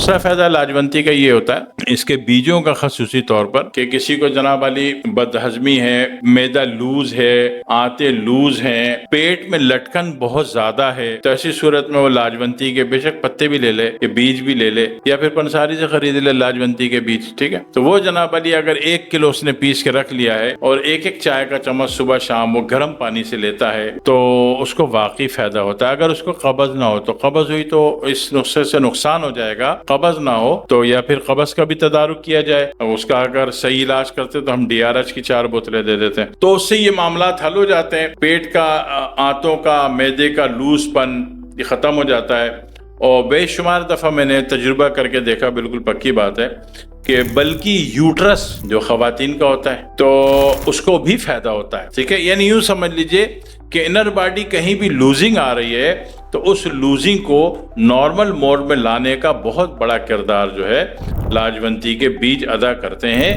دوسرا فائدہ لاجونتی کا یہ ہوتا ہے اس کے بیجوں کا خصوصی طور پر کہ کسی کو جناب علی بدہضمی ہے، معدہ لوز ہے، آنتے لوز ہیں، پیٹ میں لٹکن بہت زیادہ ہے، تو ایسی صورت میں وہ لاجونتی کے بے شک پتے بھی لے لے یا بیج بھی لے لے یا پھر پنساری سے خرید لے لاجونتی کے بیج، ٹھیک ہے؟ تو وہ جناب علی اگر 1 کلو اس نے پیس کے رکھ لیا ہے اور ایک چائے کا چمچ صبح شام وہ گرم پانی سے لیتا ہے تو اس کو واقعی فائدہ ہوتا ہے۔ اگر اس کو قبض نہ ہو تو قبض ہوئی تو اس نسخے سے نقصان ہو جائے گا، قبض نہ ہو تو یا پھر قبض کا بھی تدارک کیا جائے، اس کا اگر صحیح علاج کرتے تو ہم DRH کی 4 بوتلیں دے دیتے ہیں، تو اس سے یہ معاملات حل ہو جاتے ہیں۔ پیٹ کا، آنتوں کا، معدے کا لوز پن یہ ختم ہو جاتا ہے، اور بے شمار دفعہ میں نے تجربہ کر کے دیکھا، بالکل پکی بات ہے کہ بلکہ یوٹرس جو خواتین کا ہوتا ہے تو اس کو بھی فائدہ ہوتا ہے، ٹھیک ہے؟ یعنی یوں سمجھ لیجئے کہ انر باڈی کہیں بھی لوزنگ آ رہی ہے تو اس لوزنگ کو نارمل موڈ میں لانے کا بہت بڑا کردار جو ہے لاجونتی کے بیج ادا کرتے ہیں۔